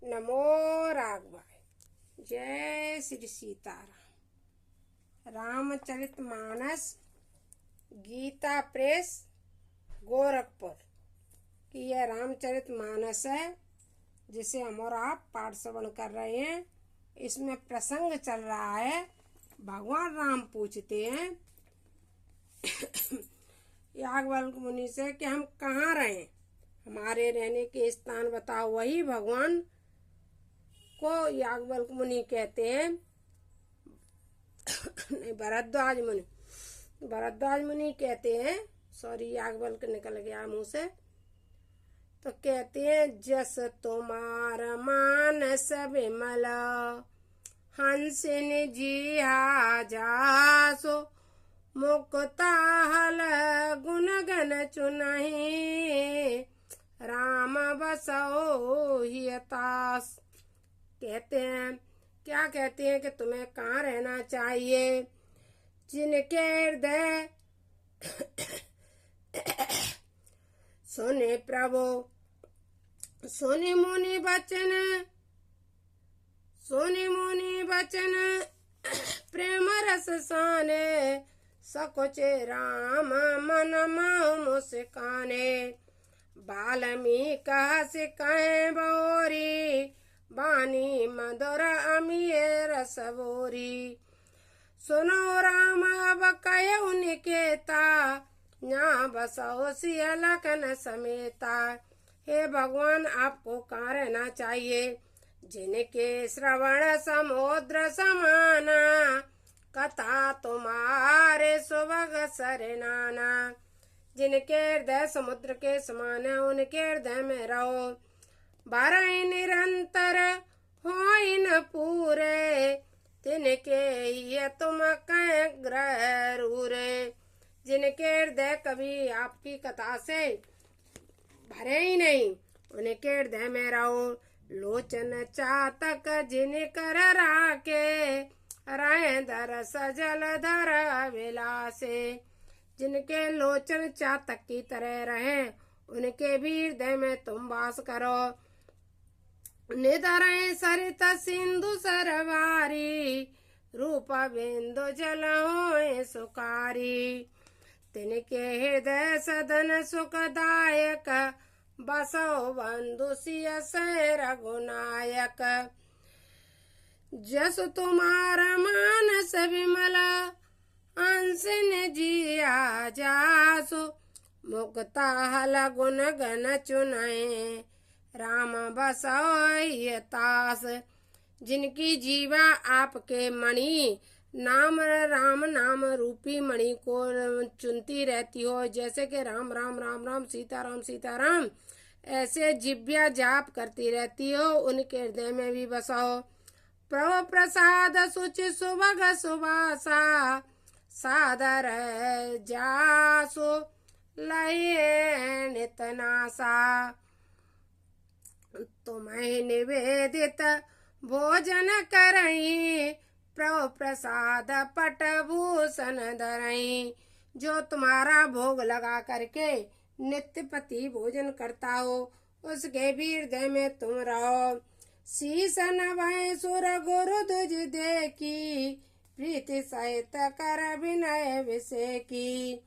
नमो राघवाय। जय श्री सीताराम। रामचरितमानस गीता प्रेस गोरखपुर की यह रामचरितमानस है जिसे हम और आप पाठ श्रवण कर रहे हैं। इसमें प्रसंग चल रहा है। भगवान राम पूछते हैं याज्ञवल्क्य मुनि से कि हम कहाँ रहें, हमारे रहने के स्थान बताओ। वही भगवान को याज्ञवल्क्य मुनि कहते हैं नहीं, भरद्वाज मुनि कहते हैं। सॉरी, याज्ञवल्क्य निकल गया मुंह से। तो कहते हैं जस तुम्हार मानस विमल हंसिन जिया जासो मुक्ता हल गुण गन चुनहि राम बसो हियतास। कहते हैं, क्या कहते हैं कि तुम्हें कहाँ रहना चाहिए। जिनके हृदय सुने प्रभु सुनि मुनि बचन प्रेम रस साने सकुचे राम मन माहु मुस्काने। बाल्मीकि सिकाए बोरी बानी मधुर अमिय रसवोरी। सुनो राम अब कहे उनकेता यहाँ बसो सिया लखन समेता। हे भगवान, आपको कहाँ रहना चाहिए। जिनके श्रवण समुद्र समाना कथा तुम्हारे सुभग सरनाना। जिनके हृदय समुद्र के समान है उनके हृदय में रहो। बारह निरंतर हो पूरे तिनके ये तुम कह ग्रह रूरे। जिनके हृदय कभी आपकी कथा से भरे ही नहीं उनके हृदय में रहो। लोचन चातक जिन कर राके रहे धर सजल धर विलासे। जिनके लोचन चातक की तरह रहे उनके भी हृदय में तुम वास करो। निधरे सरित सिंधु सरवारी रूप बिंदु जल होए सुकारी। तिनके हृदय सदन सुखदायक बसो बंधु सिय से रघुनायक। जस तुम्हारा मानस विमल हंसिन जिया जासो मुक्ता हल गुण गन चुनए राम बसोय तास। जिनकी जीवा आपके मणि नाम राम नाम रूपी मणि को चुनती रहती हो, जैसे कि राम राम राम राम सीताराम सीताराम ऐसे जिव्या जाप करती रहती हो, उनके हृदय में भी बसाओ। प्रभु प्रसाद सुचि सुभग सुबासा सादर जासो लये नितनासा। तुम्हें निवेदित भोजन करई प्रभु प्रसाद पट भूषण धरई। जो तुम्हारा भोग लगा करके नित्यपति भोजन करता हो उसके भी हृदय में तुम रहो। शीस नभय सुर गुरु दुज देखी प्रीति सहित कर विनय विषय की।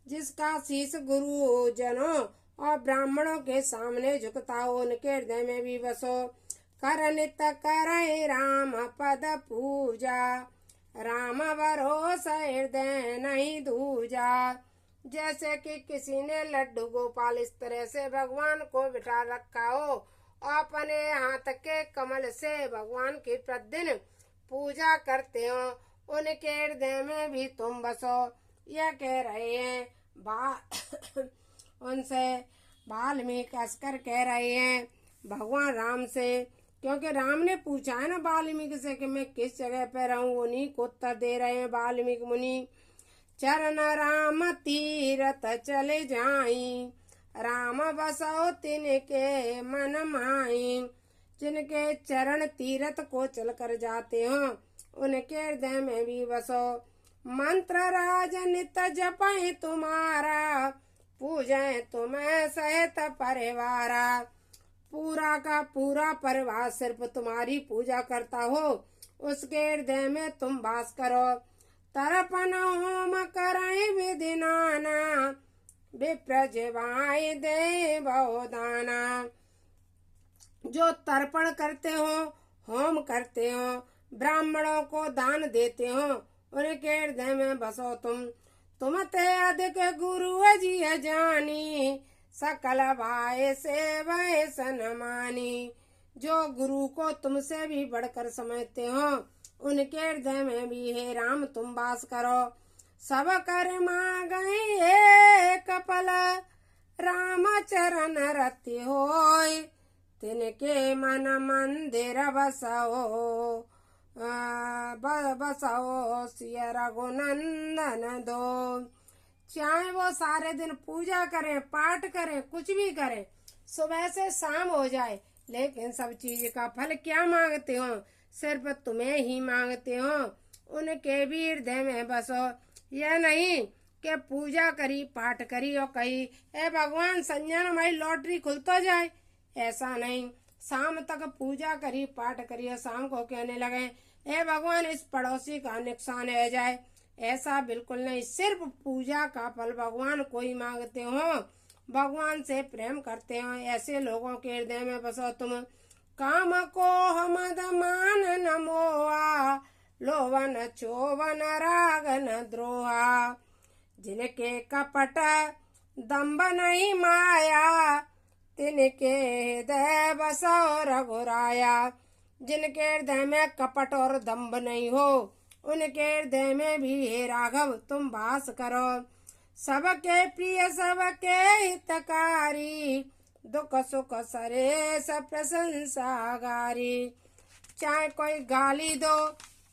जिसका शीस गुरु जनों और ब्राह्मणों के सामने झुकता हो उनके हृदय में भी बसो। कर नित करे राम पद पूजा राम भरोसा हृदय नहीं दूजा। जैसे कि किसी ने लड्डू गोपाल इस तरह से भगवान को बिठा रखा हो और अपने हाथ के कमल से भगवान की प्रतिदिन पूजा करते हो, उनके हृदय में भी तुम बसो। यह कह रहे हैं उनसे वाल्मीकि अस्कर कह रहे हैं भगवान राम से, क्योंकि राम ने पूछा है ना वाल्मीकि से कि मैं किस जगह पे रहूं। उन्हीं को उत्तर दे रहे हैं वाल्मीकि मुनि। चरण राम तीरथ चले जाई राम बसो तिनके मन माई। जिनके चरण तीरथ को चलकर जाते हो उनके हृदय में भी बसो। मंत्र राज नित जपहि तुम्हारा पूजय तुम्हें सहित परिवारा। पूरा का पूरा परिवार सिर्फ तुम्हारी पूजा करता हो, उसके हृदय में तुम वास करो। तर्पण होम करई विधि नाना, विप्र जिवाए देवो दाना। जो तर्पण करते हो, होम करते हो, ब्राह्मणों को दान देते हो, उनके हृदय में बसो तुम ते अधिक गुरु जी जानी, सकल भाई से वह सनमानी। जो गुरु को तुमसे भी बढ़कर समझते हो, उनके हृदय में भी हे राम तुम वास करो। सब कर्मा गए एक पल, राम चरण रति होय, तिनके मन मंदिर बसो, बसो सिय रघुनंदन दो। चाहे वो सारे दिन पूजा करें, पाठ करें, कुछ भी करें, सुबह से शाम हो जाए, लेकिन सब चीज का फल क्या मांगते हो? सिर्फ तुम्हें ही मांगते हो। उनके भी हृदय में बसो। यह नहीं कि पूजा करी, पाठ करी और कही ए भगवान संजय हमारी लॉटरी खुल तो जाए, ऐसा नहीं। शाम तक पूजा करी, पाठ करी और शाम को कहने लगे ए भगवान इस पड़ोसी का नुकसान हो जाए, ऐसा बिल्कुल नहीं। सिर्फ पूजा का फल भगवान को ही मांगते हो, भगवान से प्रेम करते हो, ऐसे लोगों के हृदय में बसो तुम। काम को मद मान न मोहा, लोवन चोवन राग न द्रोहा। जिनके कपट दम्भ नहीं माया, तिनके हृदय बसो रघुराया। जिनके हृदय में कपट और दम्भ नहीं हो, उनके हृदय में भी हे राघव तुम वास करो। सबके प्रिय सबके हितकारी, दुख सुख सरेस प्रशंसागारी। चाहे कोई गाली दो,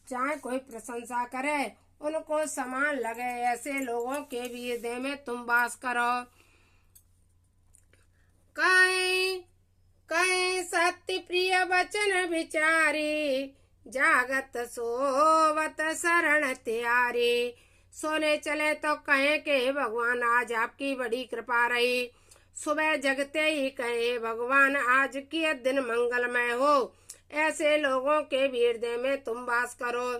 चाहे कोई प्रशंसा करे, उनको समान लगे, ऐसे लोगों के भी हृदय में तुम वास करो। कहीं सत्य प्रिय वचन विचारी, जागत सोवत शरण त्यारी। सोने चले तो कहे के भगवान आज आपकी बड़ी कृपा रही, सुबह जगते ही कहे भगवान आज की दिन मंगलमय हो, ऐसे लोगों के भी हृदय में तुम वास करो।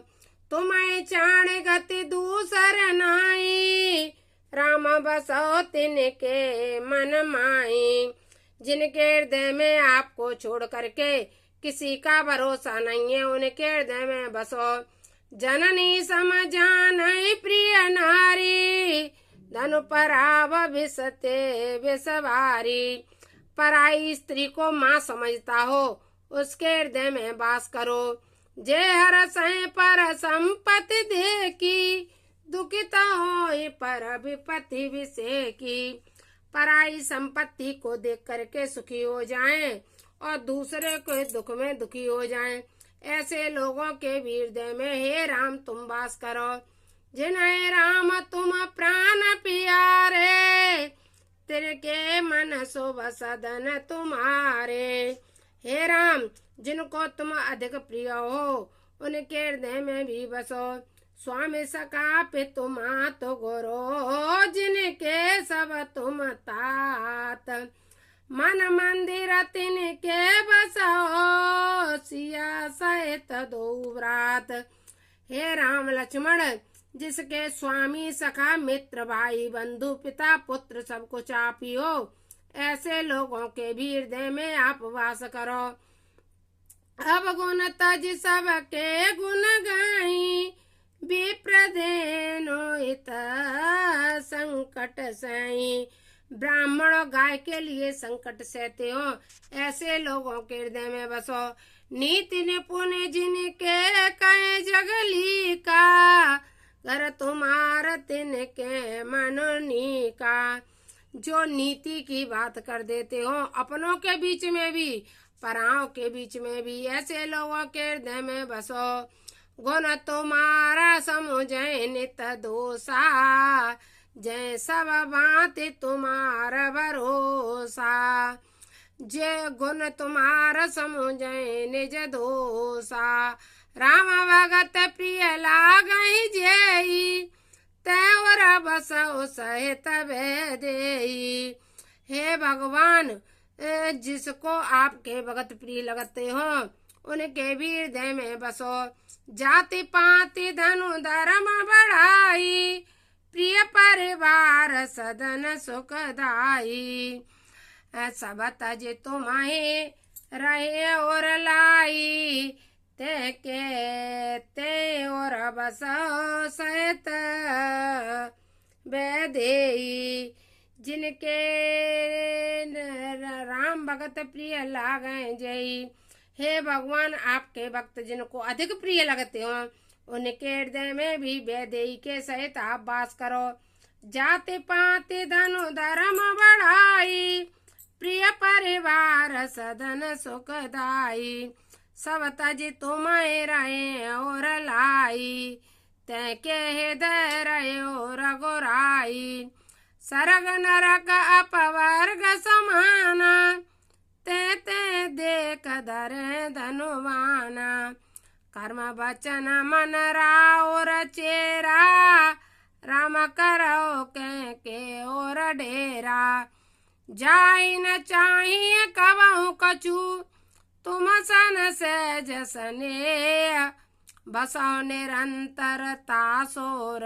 तुम्हें चाण गति दूसर नाई, राम बसो तिनके मन माई। जिनके हृदय में आपको छोड़ करके किसी का भरोसा नहीं है, उनके हृदय में बसो। जननी समझान प्रिय नारी, धनु पराव विसते विसवारी। पराई स्त्री को माँ समझता हो, उसके हृदय में वास करो। जे हर सह पर संपत्ति देखी, दुखित हो पर विपत्ति विषेकी। पराई संपत्ति को देख करके सुखी हो जाएं और दूसरे के दुख में दुखी हो जाएं, ऐसे लोगों के भी हृदय में हे राम तुम वास करो। जिन्हें राम तुम प्राण प्यारे, तिनके मन शोभ सदन तुम्हारे। हे राम जिनको तुम अधिक प्रिय हो, उनके हृदय में भी बसो। स्वामी सखा पितु मातु गुरु, जिनके सब तुम तात। मन मंदिर तिनके बसो, सिया सहित दो व्रात। हे राम लक्ष्मण जिसके स्वामी सखा मित्र भाई बंधु पिता पुत्र सब कुछ आप ही हो, ऐसे लोगों के भी हृदय में आप वास करो। अब गुण तज सबके गुण गाई, विप्रदेनो इत संकट सही। ब्राह्मण और गाय के लिए संकट सहते हो, ऐसे लोगों के हृदय में बसो। नीति निपुण जिनके कहे जगली का, घर तुम्हारा तिनके मनोनी का। जो नीति की बात कर देते हो, अपनों के बीच में भी पराओं के बीच में भी, ऐसे लोगों के हृदय में बसो। गुण तुम्हारा समुझे नित दोषा, जय सब भांति तुम्हारा भरोसा। जय गुण तुम्हारा समुझे निज दोषा, राम भगत प्रिय लागहि जेई, तैवर बसो सहित देई। हे भगवान जिसको आपके भगत प्रिय लगते हो उनके भी हृदय में बसो। जाति पाति धनु धर्म बढ़ाई, प्रिय परिवार सदन सुखदाई। सब तज तुम्हें रहे और लाई, ते के ते और बसो सहित बेदेई। जिनके राम भगत प्रिय लागे जय। हे भगवान, आपके भक्त जिनको अधिक प्रिय लगते हो उनके हृदय में भी वैदेही के सहित आप वास करो। जाति पाति धनु धर्म बढ़ाई, प्रिय परिवार सदन सुखदाई। सब तज तुम्हें रहे और लाई, ते के हृदय रहे रघुराई। सरग नरक अपवर्ग समाना, ते ते देख धरे धनुवाना। कर्म वचन मन राव रचेरा, राम करो के और डेरा। जाई न चाहिए कबहु कछु, तुम सन से जसने। बसो निरंतर तासोर,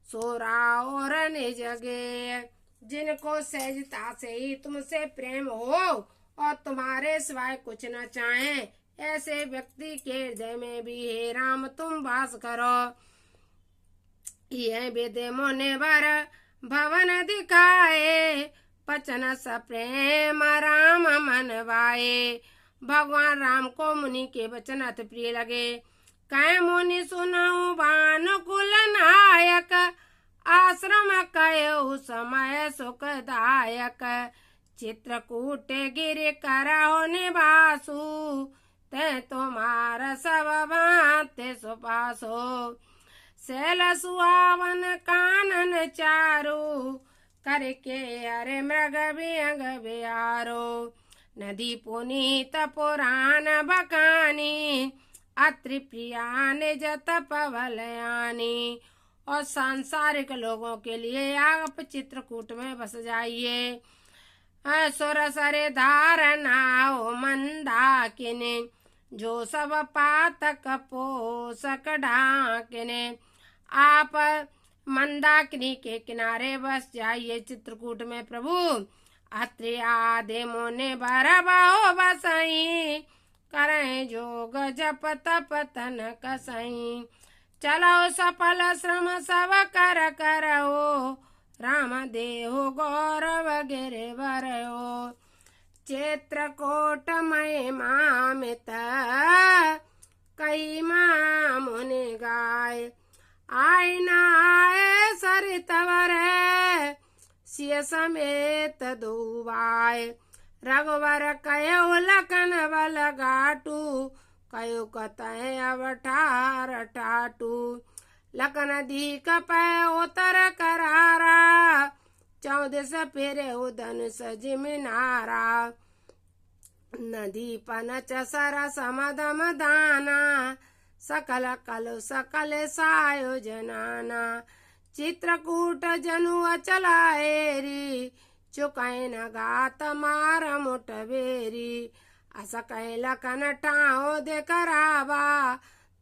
सोरा और निजगे। जिनको सहजता से ही तुमसे प्रेम हो और तुम्हारे सिवाय कुछ न चाहें, ऐसे व्यक्ति के हृदय में भी हे राम तुम वास करो। यह वेदे मोने भर भवन दिखाए, पचन स प्रेम राम मन वाए। भगवान राम को मुनि के वचन अति प्रिय लगे। कै मुनि सुनऊ भानुकुल नायक, आश्रम कयो समय सुखदायक। चित्रकूट गिर करहो निवासु, ते तुम्हार सब भांति सुपासो। शैल सुहावन कानन चारु, करके अरे मृग विहंग बिहारो। नदी पुनीत पुराण बखानी, अत्रि प्रिया निज तपवलयानी। और सांसारिक लोगों के लिए आप चित्रकूट में बस जाइए। सुर सरे धारनाओ मंदाकिने, जो सब पातक पोषक ढाकिने। आप मंदाकिनी के किनारे बस जाइए चित्रकूट में प्रभु। अत्रि आदि मुनि बर बहु बसई, करें जोग जप तप तन कसई। चलो सफल श्रम सब कर करो, राम देहु गौरव गिरे बरयो। चित्रकूट महिमा मित कई मां मुनि गाय, आय न आए सरित वर सिय समेत दुबाय। रघुवर कयो लखन बल घाटू, कयो कतय अवठार टाटू। लखन दीक पै उतर करारा, 14 फेरे उदन सजिमिनारा। नदी पनच सर समदम दाना, सकल कलु सकल सायो जनाना। चित्रकूट जनु अचलाएरी, चुकै न गात मार मुटबेरी। असकै लखन टाओ दे करावा,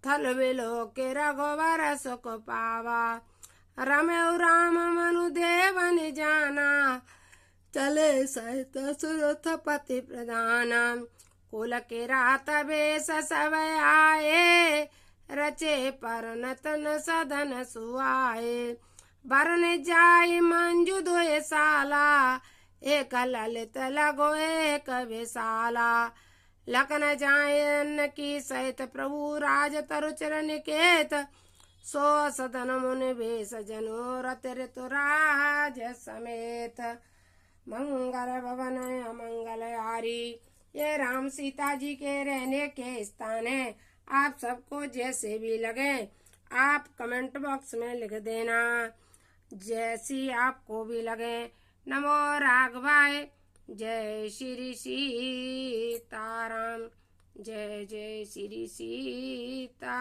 थल बिलो के रघुवर सुख पावा। रमेउ राम मनु देवन जाना, चले सहित सुरथ पति प्रधाना। कुल के रात बेस सब आए, रचे परनतन सदन सुआए। बरन जाय मंजू दुए साला, एक ललित लगो एक विशाला। लखन जायन की सहित प्रभु राज तरुचर निकेत, सो सदन मुनि बेस जनो रत ऋतुराज समेत। मंगल भवन अमंगल हारी, ये राम सीता जी के रहने के स्थान है। आप सबको जैसे भी लगे आप कमेंट बॉक्स में लिख देना, जैसी आपको भी लगे। नमो राघवाय। जय श्री सीताराम, जय जय श्री सीताराम।